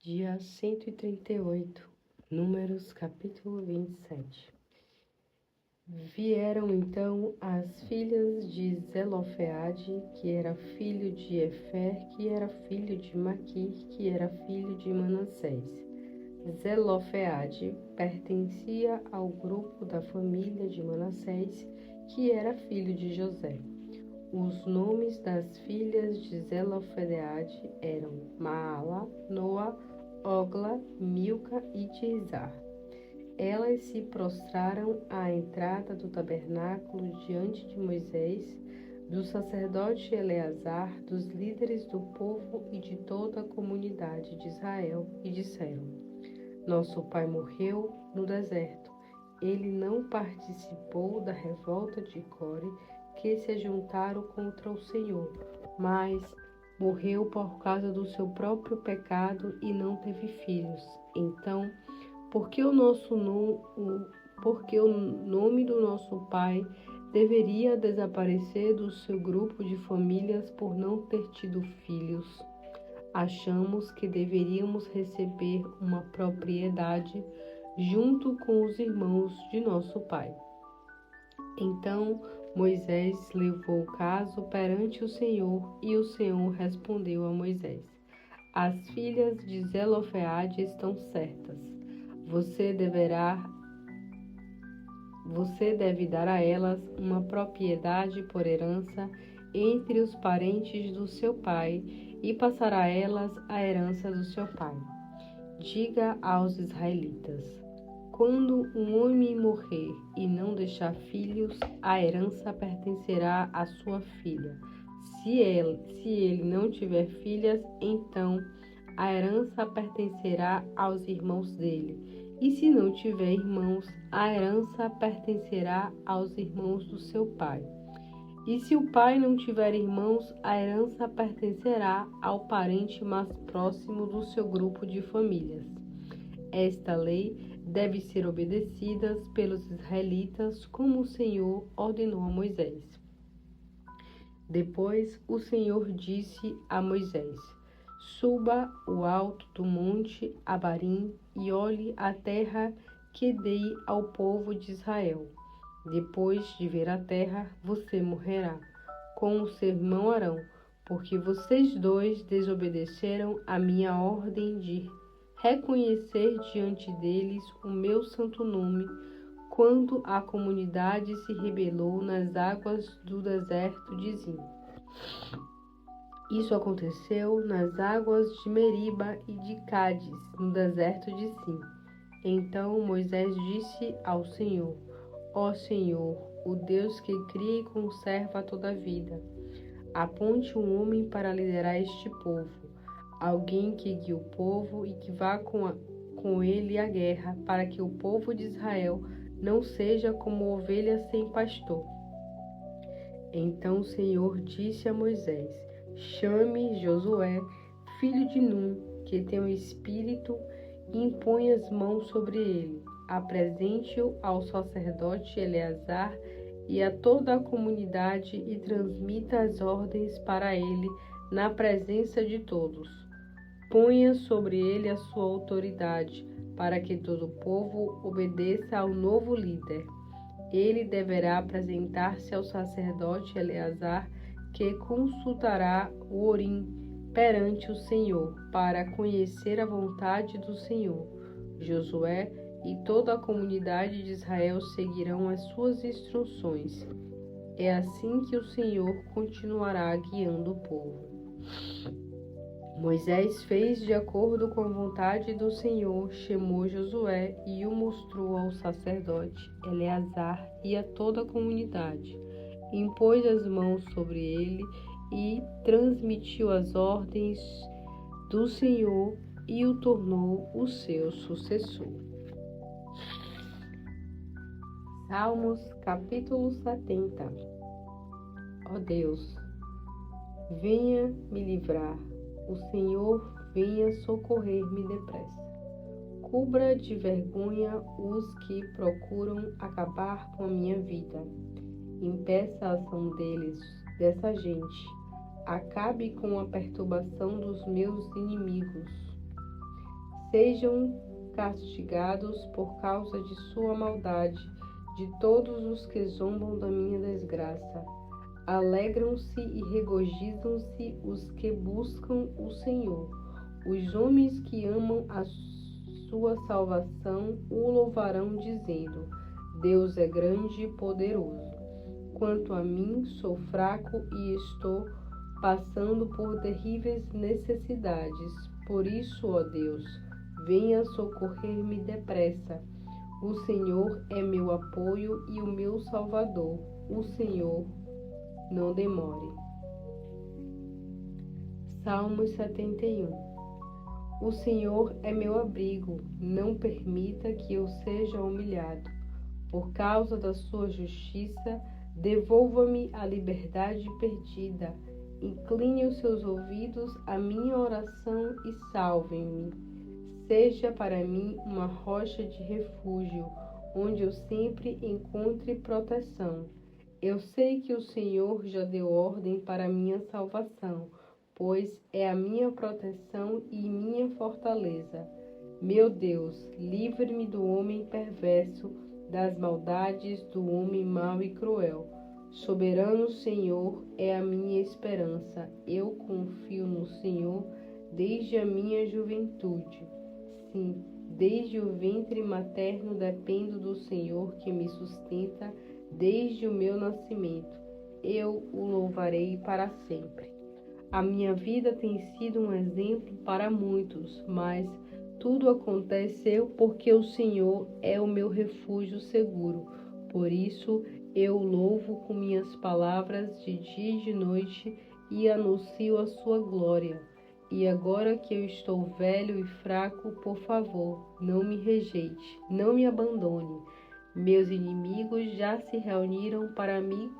Dia 138, Números, capítulo 27. Vieram então as filhas de Zelofeade, que era filho de Efer, que era filho de Maquir, que era filho de Manassés. Zelofeade pertencia ao grupo da família de Manassés, que era filho de José. Os nomes das filhas de Zelofeade eram Maala, Noa, Ogla, Milca e Tirzar. Elas se prostraram à entrada do tabernáculo diante de Moisés, do sacerdote Eleazar, dos líderes do povo e de toda a comunidade de Israel, e disseram: Nosso pai morreu no deserto. Ele não participou da revolta de Core, que se juntaram contra o Senhor, mas morreu por causa do seu próprio pecado e não teve filhos. Então, por que o nome do nosso pai deveria desaparecer do seu grupo de famílias por não ter tido filhos? Achamos que deveríamos receber uma propriedade junto com os irmãos de nosso pai. Então Moisés levou o caso perante o Senhor, e o Senhor respondeu a Moisés: As filhas de Zelofeade estão certas. Você deve dar a elas uma propriedade por herança entre os parentes do seu pai, e passar a elas a herança do seu pai. Diga aos israelitas: quando um homem morrer e não deixar filhos, a herança pertencerá à sua filha. Se ele não tiver filhas, então a herança pertencerá aos irmãos dele. E se não tiver irmãos, a herança pertencerá aos irmãos do seu pai. E se o pai não tiver irmãos, a herança pertencerá ao parente mais próximo do seu grupo de famílias. Esta lei deve ser obedecida pelos israelitas, como o Senhor ordenou a Moisés. Depois o Senhor disse a Moisés: Suba o alto do monte Abarim e olhe a terra que dei ao povo de Israel. Depois de ver a terra, você morrerá com o seu irmão Arão, porque vocês dois desobedeceram a minha ordem de reconhecer diante deles o meu santo nome, quando a comunidade se rebelou nas águas do deserto de Zim. Isso aconteceu nas águas de Meriba e de Cádiz, no deserto de Zim. Então Moisés disse ao Senhor: Ó Senhor, o Deus que cria e conserva toda a vida, aponte um homem para liderar este povo, alguém que guie o povo e que vá com ele à guerra, para que o povo de Israel não seja como ovelhas sem pastor. Então o Senhor disse a Moisés: Chame Josué, filho de Num, que tem o espírito, e impõe as mãos sobre ele. Apresente-o ao sacerdote Eleazar e a toda a comunidade e transmita as ordens para ele na presença de todos. Ponha sobre ele a sua autoridade, para que todo o povo obedeça ao novo líder. Ele deverá apresentar-se ao sacerdote Eleazar, que consultará o Urim perante o Senhor, para conhecer a vontade do Senhor. Josué e toda a comunidade de Israel seguirão as suas instruções. É assim que o Senhor continuará guiando o povo. Moisés fez de acordo com a vontade do Senhor, chamou Josué e o mostrou ao sacerdote Eleazar e a toda a comunidade. Impôs as mãos sobre ele e transmitiu as ordens do Senhor e o tornou o seu sucessor. Salmos, capítulo 70. Ó Deus, venha me livrar. O Senhor venha socorrer-me depressa. Cubra de vergonha os que procuram acabar com a minha vida. Impeça a ação dessa gente. Acabe com a perturbação dos meus inimigos. Sejam castigados por causa de sua maldade, de todos os que zombam da minha desgraça. Alegram-se e regozijam-se os que buscam o Senhor. Os homens que amam a sua salvação o louvarão, dizendo: Deus é grande e poderoso. Quanto a mim, sou fraco e estou passando por terríveis necessidades. Por isso, ó Deus, venha socorrer-me depressa. O Senhor é meu apoio e o meu Salvador. O Senhor não demore. Salmos 71. O Senhor é meu abrigo, não permita que eu seja humilhado. Por causa da sua justiça, devolva-me a liberdade perdida. Incline os seus ouvidos à minha oração e salve-me. Seja para mim uma rocha de refúgio, onde eu sempre encontre proteção. Eu sei que o Senhor já deu ordem para minha salvação, pois é a minha proteção e minha fortaleza. Meu Deus, livre-me do homem perverso, das maldades do homem mau e cruel. Soberano Senhor é a minha esperança. Eu confio no Senhor desde a minha juventude. Sim, desde o ventre materno dependo do Senhor que me sustenta desde o meu nascimento. Eu o louvarei para sempre. A minha vida tem sido um exemplo para muitos, mas tudo aconteceu porque o Senhor é o meu refúgio seguro. Por isso, eu o louvo com minhas palavras de dia e de noite e anuncio a sua glória. E agora que eu estou velho e fraco, por favor, não me rejeite, não me abandone. Meus inimigos já se reuniram para me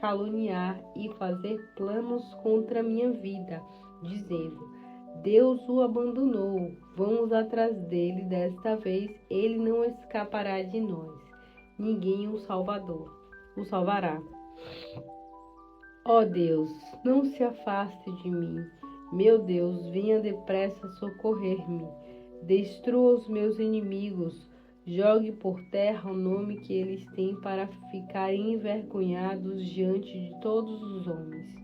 caluniar e fazer planos contra a minha vida, dizendo: Deus o abandonou, vamos atrás dele, desta vez ele não escapará de nós. Ninguém o salvará. Ó Deus, não se afaste de mim. Meu Deus, venha depressa socorrer-me. Destrua os meus inimigos. Jogue por terra o nome que eles têm para ficarem envergonhados diante de todos os homens.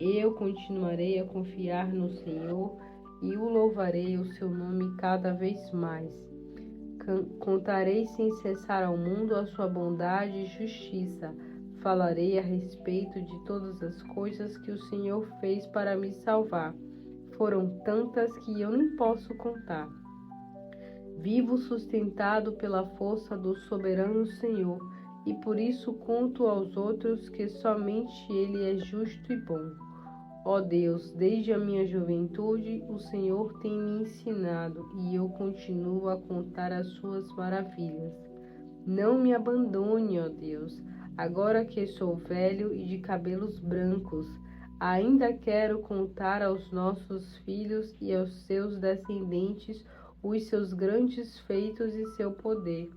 Eu continuarei a confiar no Senhor e o louvarei o seu nome cada vez mais. Contarei sem cessar ao mundo a sua bondade e justiça. Falarei a respeito de todas as coisas que o Senhor fez para me salvar. Foram tantas que eu nem posso contar. Vivo sustentado pela força do soberano Senhor, e por isso conto aos outros que somente Ele é justo e bom. Ó Deus, desde a minha juventude, o Senhor tem me ensinado, e eu continuo a contar as suas maravilhas. Não me abandone, ó Deus, agora que sou velho e de cabelos brancos. Ainda quero contar aos nossos filhos e aos seus descendentes os seus grandes feitos e seu poder.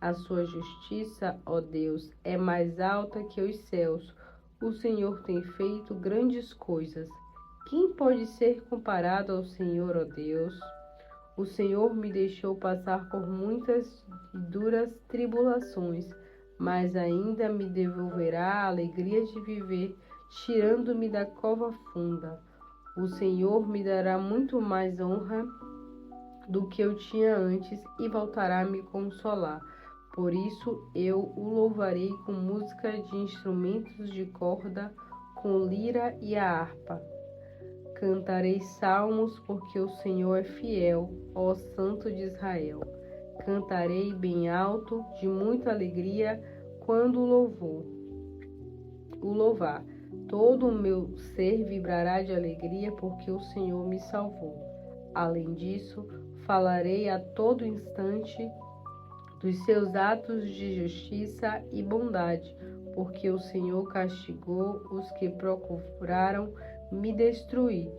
A sua justiça, ó Deus, é mais alta que os céus. O Senhor tem feito grandes coisas. Quem pode ser comparado ao Senhor, ó Deus? O Senhor me deixou passar por muitas e duras tribulações, mas ainda me devolverá a alegria de viver, tirando-me da cova funda. O Senhor me dará muito mais honra do que eu tinha antes e voltará a me consolar. Por isso eu o louvarei com música de instrumentos de corda, com lira e a harpa. Cantarei salmos porque o Senhor é fiel, ó Santo de Israel. Cantarei bem alto, de muita alegria, quando o louvar. Todo o meu ser vibrará de alegria porque o Senhor me salvou. Além disso, falarei a todo instante dos seus atos de justiça e bondade, porque o Senhor castigou os que procuraram me destruir.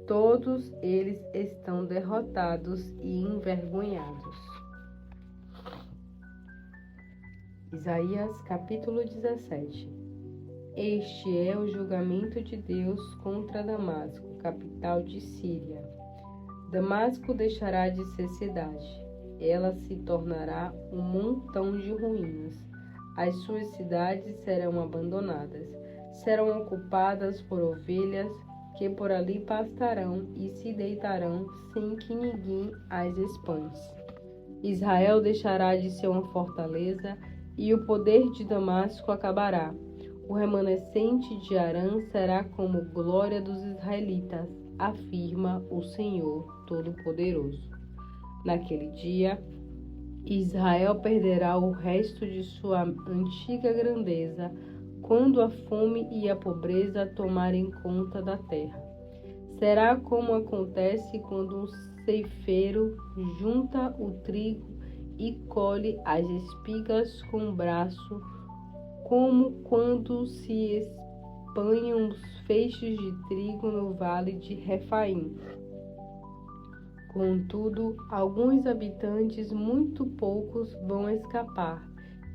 Todos eles estão derrotados e envergonhados. Isaías capítulo 17. Este é o julgamento de Deus contra Damasco, capital de Síria. Damasco deixará de ser cidade. Ela se tornará um montão de ruínas. As suas cidades serão abandonadas. Serão ocupadas por ovelhas que por ali pastarão e se deitarão sem que ninguém as espante. Israel deixará de ser uma fortaleza e o poder de Damasco acabará. O remanescente de Arã será como glória dos israelitas, afirma o Senhor Todo-Poderoso. Naquele dia, Israel perderá o resto de sua antiga grandeza, quando a fome e a pobreza tomarem conta da terra. Será como acontece quando um ceifeiro junta o trigo e colhe as espigas com o braço, como quando se espanham os feixes de trigo no vale de Refaim. Contudo, alguns habitantes, muito poucos, vão escapar.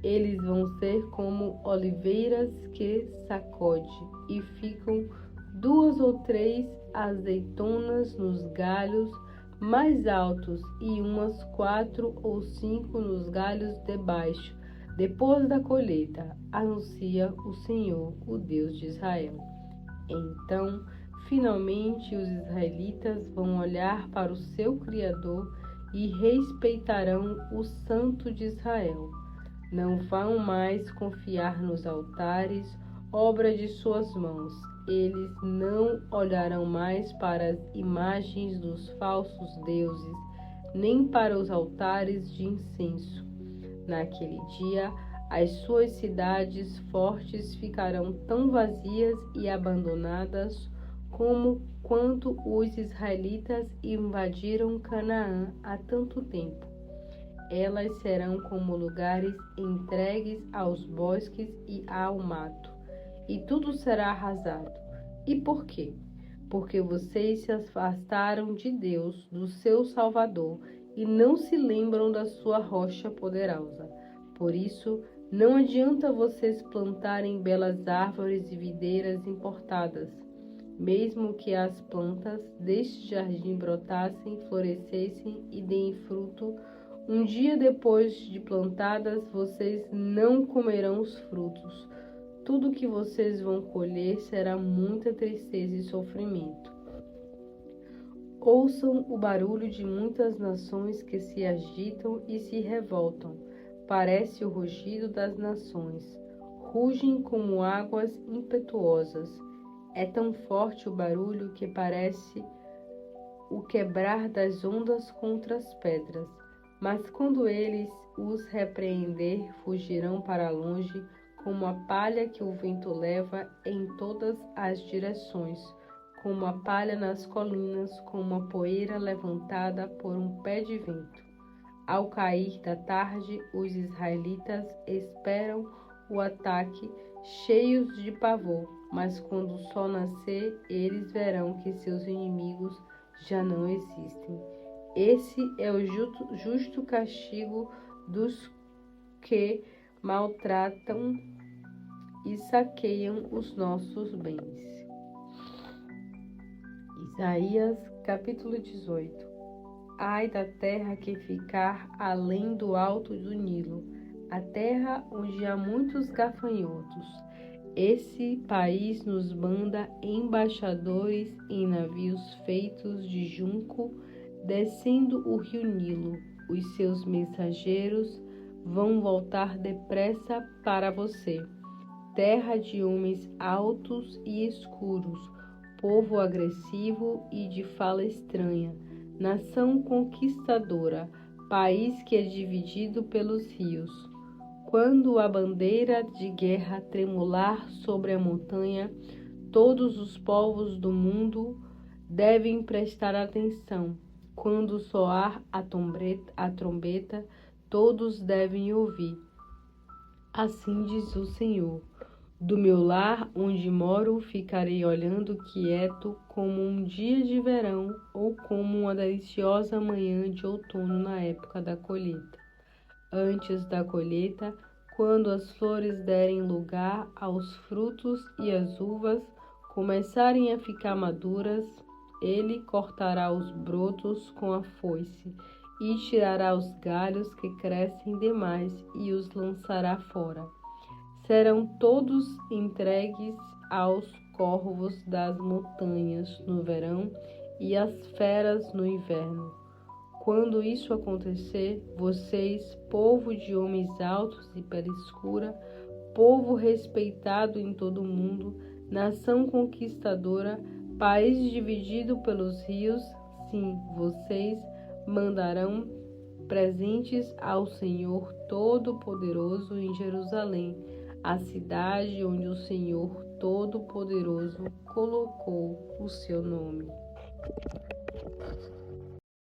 Eles vão ser como oliveiras que sacode e ficam 2 ou 3 azeitonas nos galhos mais altos e umas 4 ou 5 nos galhos de baixo, depois da colheita, anuncia o Senhor, o Deus de Israel. Então, finalmente, os israelitas vão olhar para o seu Criador e respeitarão o Santo de Israel. Não vão mais confiar nos altares, obra de suas mãos. Eles não olharão mais para as imagens dos falsos deuses, nem para os altares de incenso. Naquele dia, as suas cidades fortes ficarão tão vazias e abandonadas como quando os israelitas invadiram Canaã há tanto tempo. Elas serão como lugares entregues aos bosques e ao mato, e tudo será arrasado. E por quê? Porque vocês se afastaram de Deus, do seu Salvador, e não se lembram da sua rocha poderosa. Por isso, não adianta vocês plantarem belas árvores e videiras importadas. Mesmo que as plantas deste jardim brotassem, florescessem e deem fruto, um dia depois de plantadas, vocês não comerão os frutos. Tudo que vocês vão colher será muita tristeza e sofrimento. Ouçam o barulho de muitas nações que se agitam e se revoltam. Parece o rugido das nações. Rugem como águas impetuosas. É tão forte o barulho que parece o quebrar das ondas contra as pedras. Mas quando eles os repreender, fugirão para longe, como a palha que o vento leva em todas as direções, como a palha nas colinas, como a poeira levantada por um pé de vento. Ao cair da tarde, os israelitas esperam o ataque, cheios de pavor, mas quando o sol nascer, eles verão que seus inimigos já não existem. Esse é o justo castigo dos que maltratam e saqueiam os nossos bens. Isaías, capítulo 18. Ai da terra que ficar além do alto do Nilo, a terra onde há muitos gafanhotos. Esse país nos manda embaixadores em navios feitos de junco, descendo o rio Nilo. Os seus mensageiros vão voltar depressa para você. Terra de homens altos e escuros, povo agressivo e de fala estranha, nação conquistadora, país que é dividido pelos rios. Quando a bandeira de guerra tremular sobre a montanha, todos os povos do mundo devem prestar atenção. Quando soar a trombeta, todos devem ouvir. Assim diz o Senhor. Do meu lar, onde moro, ficarei olhando quieto como um dia de verão ou como uma deliciosa manhã de outono na época da colheita. Antes da colheita, quando as flores derem lugar aos frutos e as uvas começarem a ficar maduras, Ele cortará os brotos com a foice e tirará os galhos que crescem demais e os lançará fora. Serão todos entregues aos corvos das montanhas no verão e às feras no inverno. Quando isso acontecer, vocês, povo de homens altos e pele escura, povo respeitado em todo o mundo, nação conquistadora, país dividido pelos rios, sim, vocês mandarão presentes ao Senhor Todo-Poderoso em Jerusalém, a cidade onde o Senhor Todo-Poderoso colocou o seu nome.